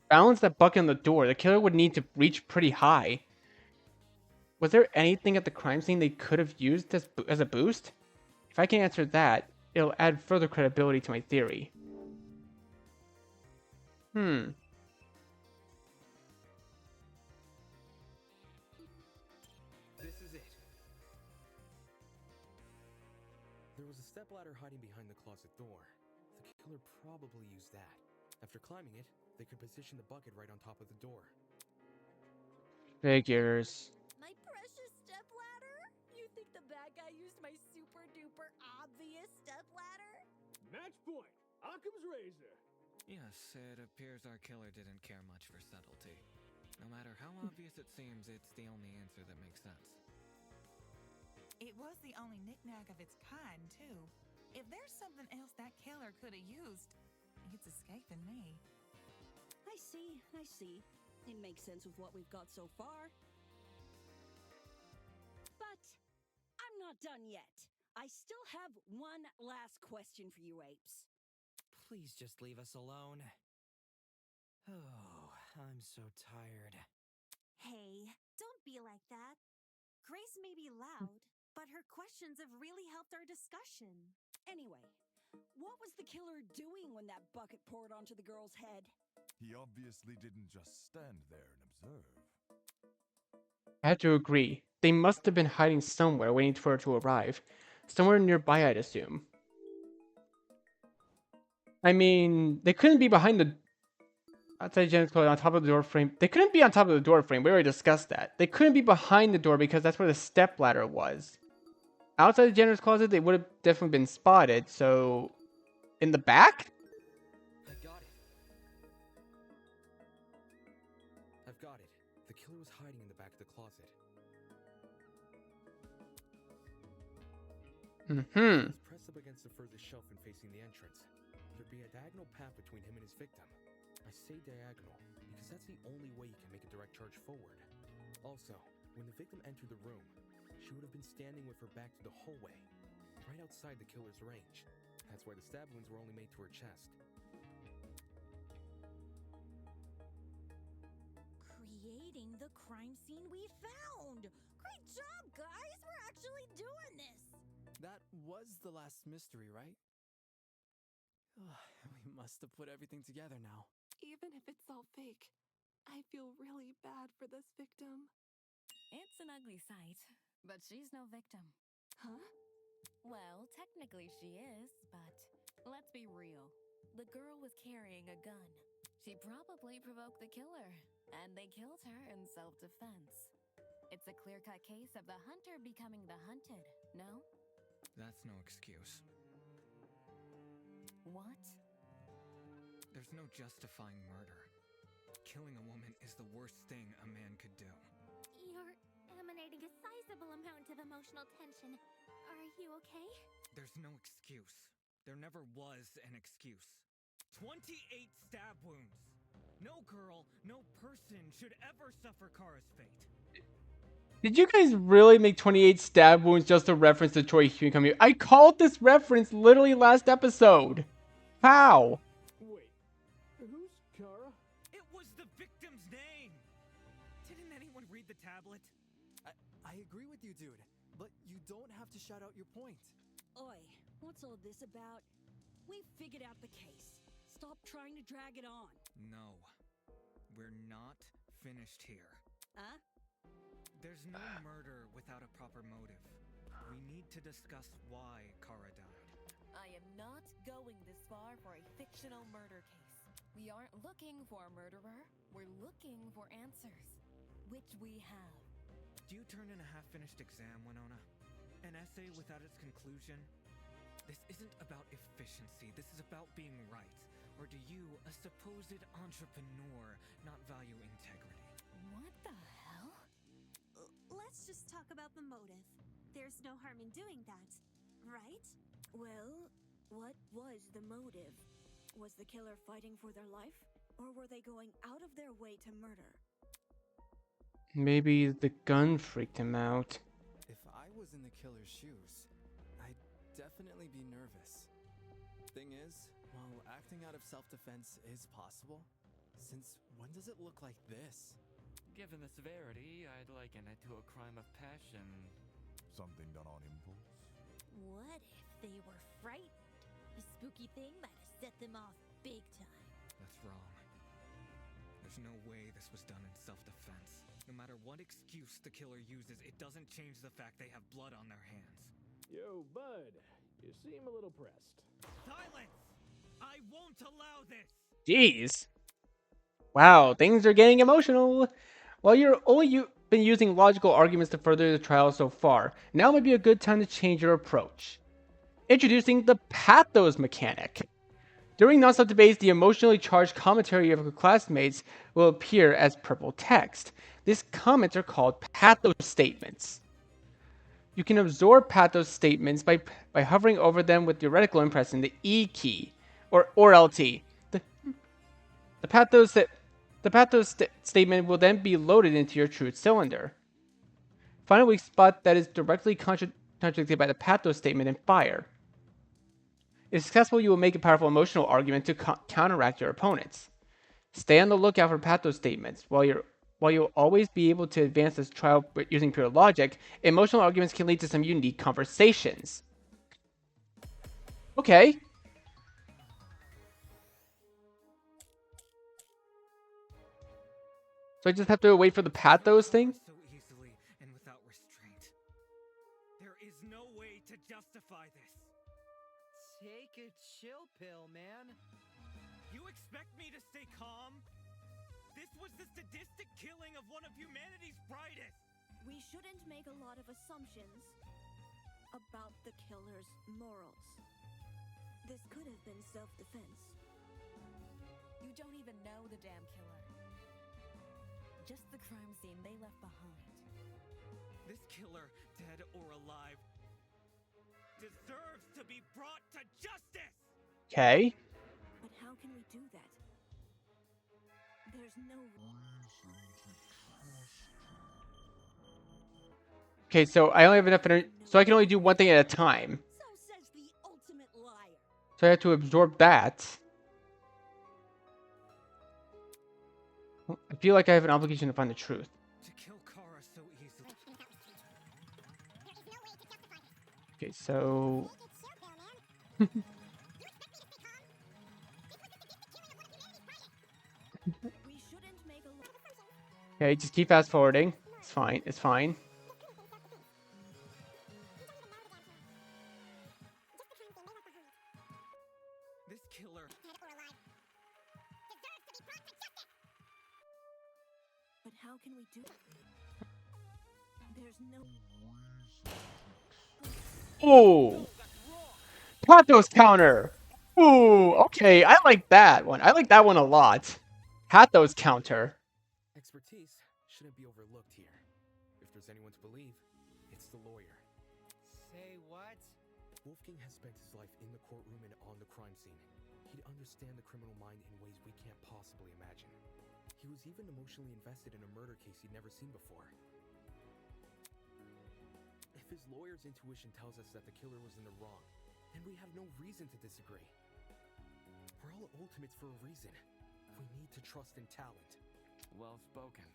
Balance that bucket on the door. The killer would need to reach pretty high. Was there anything at the crime scene they could have used as a boost? If I can answer that, it'll add further credibility to my theory. This is it. There was a stepladder hiding behind the closet door. The killer probably used that. After climbing it, they could position the bucket right on top of the door. Figures. My precious stepladder? You think the bad guy used my super duper obvious stepladder? Match point. Occam's razor. Yes, it appears our killer didn't care much for subtlety. No matter how obvious it seems, it's the only answer that makes sense. It was the only knickknack of its kind, too. If there's something else that killer could have used, it's escaping me. I see. It makes sense with what we've got so far. But I'm not done yet. I still have one last question for you apes. Please just leave us alone. Oh, I'm so tired. Hey, don't be like that. Grace may be loud, but her questions have really helped our discussion. Anyway, what was the killer doing when that bucket poured onto the girl's head? He obviously didn't just stand there and observe. I have to agree. They must have been hiding somewhere waiting for her to arrive. Somewhere nearby, I'd assume. I mean, they couldn't be behind the outside Jen's closet on top of the door frame. They couldn't be on top of the door frame. We already discussed that. They couldn't be behind the door because that's where the stepladder was. Outside the janitor's closet, they would have definitely been spotted. So, in the back? I got it. I've got it. The killer was hiding in the back of the closet. Mm-hmm. He's pressed up against the furthest shelf and facing the entrance. There'd be a diagonal path between him and his victim. I say diagonal because that's the only way you can make a direct charge forward. Also, when the victim entered the room, she would have been standing with her back to the hallway, right outside the killer's range. That's why the stab wounds were only made to her chest. Creating the crime scene we found! Great job, guys! We're actually doing this! That was the last mystery, right? We must have put everything together now. Even if it's all fake, I feel really bad for this victim. It's an ugly sight, but she's no victim. Huh? Well, technically she is, but let's be real. The girl was carrying a gun. She probably provoked the killer, and they killed her in self-defense. It's a clear-cut case of the hunter becoming the hunted, no? That's no excuse. What? There's no justifying murder. Killing a woman is the worst thing a man could do. You're emanating a sizable amount of emotional tension. Are you okay? There's no excuse. There never was an excuse. 28 stab wounds! No girl, no person should ever suffer Kara's fate. Did you guys really make 28 stab wounds just to reference the Troy Hume coming? I called this reference literally last episode. How? Wait, who's Kara? It was the victim's name! Didn't anyone read the tablet? I agree with you, dude, but you don't have to shout out your point. Oi, what's all this about? We figured out the case. Stop trying to drag it on. No. We're not finished here. Huh? There's no murder without a proper motive. We need to discuss why Kara died. I am not going this far for a fictional murder case. We aren't looking for a murderer. We're looking for answers, which we have. Do you turn in a half-finished exam, Winona? An essay without its conclusion? This isn't about efficiency. This is about being right. Or do you, a supposed entrepreneur, not value integrity? What the hell? Let's just talk about the motive. There's no harm in doing that, right? Well, what was the motive? Was the killer fighting for their life? Or were they going out of their way to murder? Maybe the gun freaked him out. If I was in the killer's shoes, I'd definitely be nervous. Thing is, while acting out of self-defense is possible, since when does it look like this? Given the severity, I'd liken it to a crime of passion. Something done on impulse? What if they were frightened? A spooky thing might have set them off big time. That's wrong. There's no way this was done in self-defense. No matter what excuse the killer uses, it doesn't change the fact they have blood on their hands. Yo, bud, you seem a little pressed. Silence! I won't allow this! Jeez. Wow, things are getting emotional. While you're only been using logical arguments to further the trial so far, now might be a good time to change your approach. Introducing the pathos mechanic. During non-stop debates, the emotionally charged commentary of your classmates will appear as purple text. These comments are called pathos statements. You can absorb pathos statements by hovering over them with your reticle and pressing the E key, or LT. The pathos statement will then be loaded into your truth cylinder. Find a weak spot that is directly contradicted by the pathos statement and fire. If successful, you will make a powerful emotional argument to counteract your opponents. Stay on the lookout for pathos statements. While you'll always be able to advance this trial using pure logic, emotional arguments can lead to some unique conversations. Okay. So I just have to wait for the pathos thing? So easily and without restraint. There is no way to justify this. Take a chill pill, man. You expect me to stay calm? This was the sadistic killing of one of humanity's brightest. We shouldn't make a lot of assumptions about the killer's morals. This could have been self-defense. You don't even know the damn killer. Just the crime scene they left behind. This killer, dead or alive, deserves to be brought to justice! Okay. But how can we do that? There's no Okay, so I only have enough energy, so I can only do one thing at a time. So says the ultimate liar. So I have to absorb that. I feel like I have an obligation to find the truth. To kill Kara so easily. Okay, so... Okay, just keep fast forwarding. It's fine, it's fine. This killer, But how can we do that? There's no Oh! Pathos counter! Ooh, okay, I like that one. I like that one a lot. Pathos counter. Expertise shouldn't be overlooked here. If there's anyone to believe, it's the lawyer. Say what? Wolfgang has spent his life in the courtroom and on the crime scene. He'd understand the criminal mind in ways we can't possibly imagine. He was even emotionally invested in a murder case he'd never seen before. If his lawyer's intuition tells us that the killer was in the wrong, then we have no reason to disagree. We're all ultimates for a reason. We need to trust in talent. Well spoken.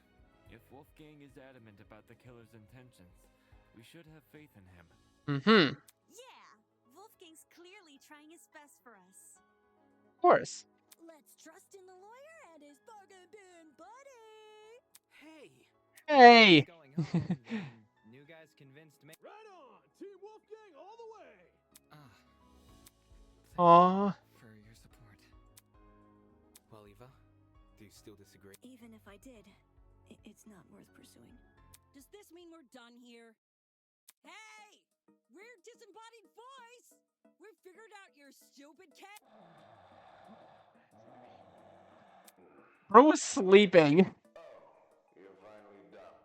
If Wolfgang is adamant about the killer's intentions, we should have faith in him. Mm-hmm. Yeah, Wolfgang's clearly trying his best for us. Of course. Let's trust in the lawyer and his bargain bin buddy. Hey! Hey! Going home. New guys convinced me. Right on! Team Wolfgang all the way! Aww. for your support. Well, Eva, do you still disagree? Even if I did, it's not worth pursuing. Does this mean we're done here? Hey! We're disembodied voice! We figured out your stupid cat. Bro was sleeping. You're finally done.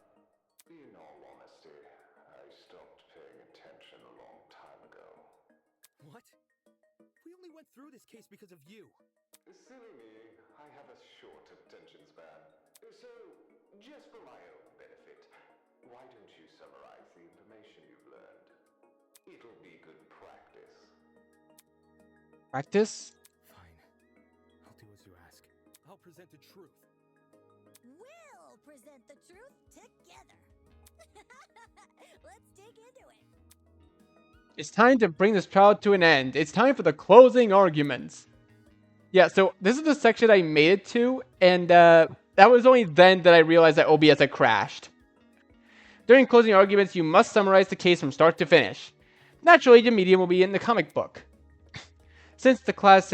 In all honesty, I stopped paying attention a long time ago. What? We only went through this case because of you. Silly me, I have a short attention span. So, just for my own benefit, why don't you summarize the information you've learned? It'll be good practice. Practice? Fine. I'll do as you ask. I'll present the truth. We'll present the truth together. Let's dig into it. It's time to bring this trial to an end. It's time for the closing arguments. Yeah, so this is the section I made it to, and that was only then that I realized that OBS had crashed. During closing arguments, you must summarize the case from start to finish. Naturally, the medium will be in the comic book. Since the class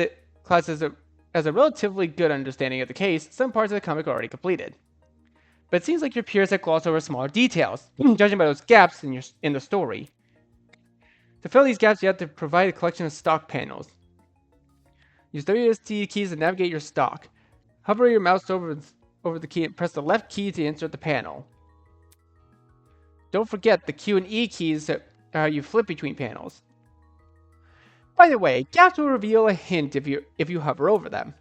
has a relatively good understanding of the case, some parts of the comic are already completed. But it seems like your peers have glossed over smaller details, judging by those gaps in the story. To fill these gaps, you have to provide a collection of stock panels. Use WSD keys to navigate your stock. Hover your mouse over the key and press the left key to insert the panel. Don't forget the Q and E keys that you flip between panels. By the way, gaps will reveal a hint if you hover over them.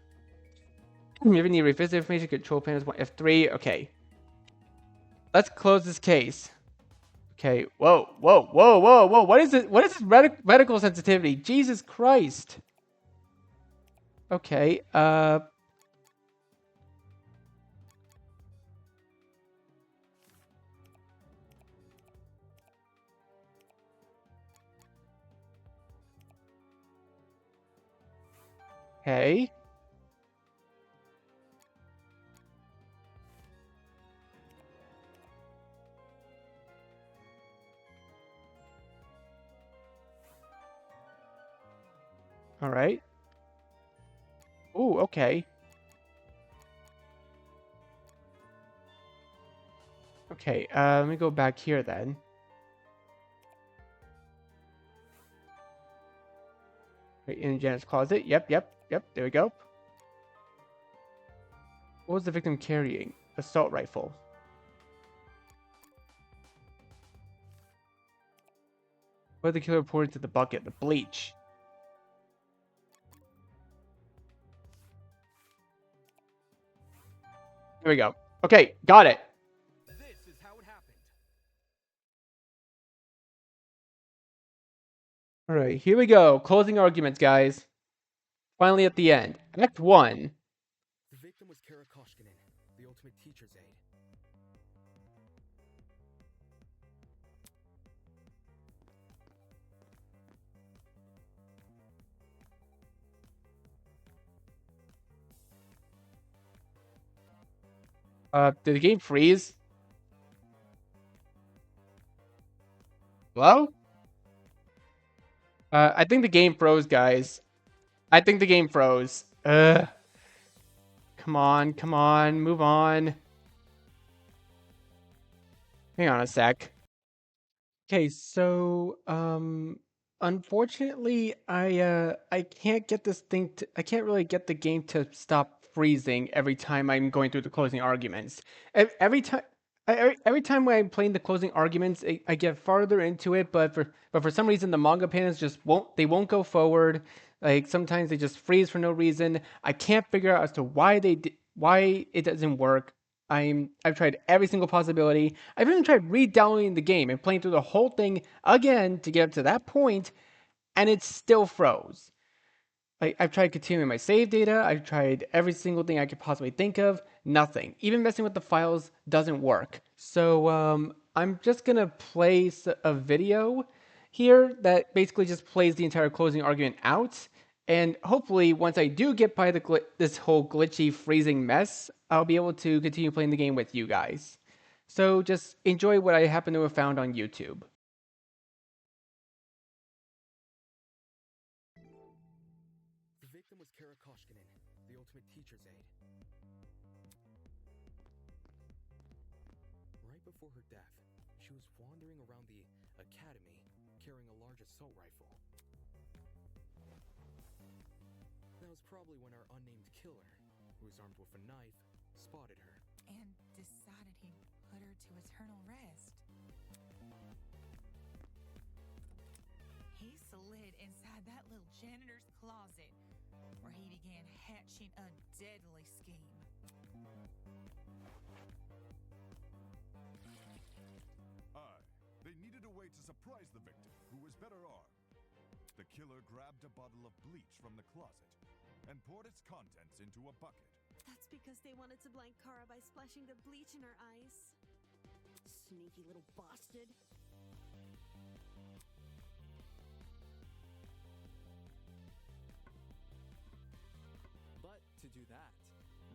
If you need to revisit information, control panels F3. Okay. Let's close this case. Okay. Whoa. What is it? What is this medical sensitivity? Jesus Christ. Okay. Okay. All right. Ooh, okay. Okay, let me go back here then. Right, in Janet's closet. Yep. There we go. What was the victim carrying? Assault rifle. What did the killer pour into the bucket? The bleach. Here we go. Okay, got it. This is how it happened. All right, here we go. Closing arguments, guys. Finally at the end. Act 1. The victim was Kara Koshkinen, the ultimate teacher's aide. Did the game freeze? Hello? I think the game froze, guys. I think the game froze. Come on, move on. Hang on a sec. Okay, so unfortunately I can't get this thing to I can't really get the game to stop freezing every time I'm going through the closing arguments. Every time every time when I'm playing the closing arguments, I get farther into it, but for some reason the manga panels just won't go forward. Like sometimes they just freeze for no reason. I can't figure out as to why why it doesn't work. I've tried every single possibility. I've even tried re-downloading the game and playing through the whole thing again to get up to that point, and it still froze. I've tried continuing my save data. I've tried every single thing I could possibly think of. Nothing. Even messing with the files doesn't work. So I'm just gonna play a video here that basically just plays the entire closing argument out. And hopefully, once I do get by this whole glitchy freezing mess, I'll be able to continue playing the game with you guys. So just enjoy what I happen to have found on YouTube. The victim was Kara Koshkinen, the ultimate teacher's aide. Right before her death, she was wandering around the academy carrying a large assault rifle. That was probably when our unnamed killer, who was armed with a knife, spotted her. And decided he'd put her to eternal rest. He slid inside that little janitor's closet, where he began hatching a deadly scheme. They needed a way to surprise the victim, who was better armed. The killer grabbed a bottle of bleach from the closet and poured its contents into a bucket. That's because they wanted to blind Kara by splashing the bleach in her eyes. Sneaky little bastard. But to do that,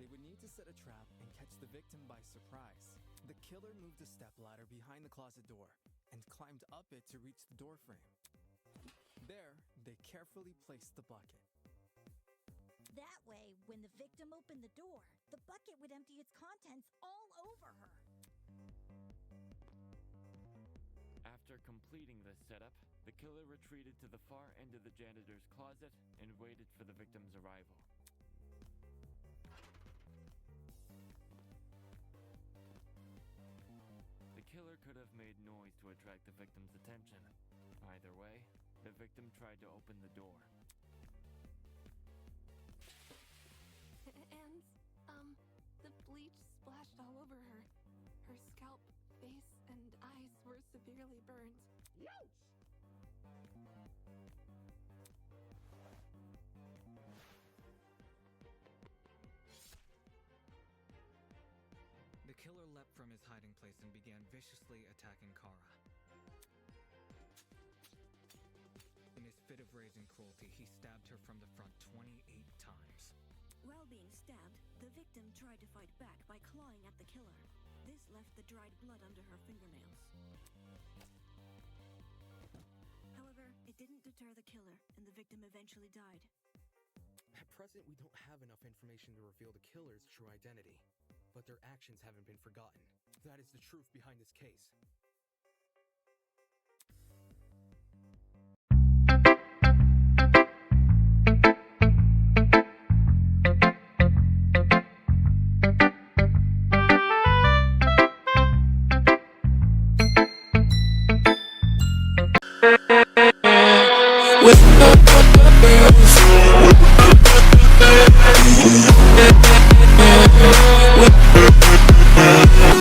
they would need to set a trap and catch the victim by surprise. The killer moved a stepladder behind the closet door and climbed up it to reach the door frame. There, they carefully placed the bucket. That way, when the victim opened the door, the bucket would empty its contents all over her. After completing this setup, the killer retreated to the far end of the janitor's closet and waited for the victim's arrival. The killer could have made noise to attract the victim's attention. Either way, the victim tried to open the door. And, the bleach splashed all over her. Her scalp, face, and eyes were severely burned. Youch! The killer leapt from his hiding place and began viciously attacking Kara. In his fit of rage and cruelty, he stabbed her from the front 28 times. While being stabbed, the victim tried to fight back by clawing at the killer. This left the dried blood under her fingernails. However, it didn't deter the killer, and the victim eventually died. At present, we don't have enough information to reveal the killer's true identity, but their actions haven't been forgotten. That is the truth behind this case. With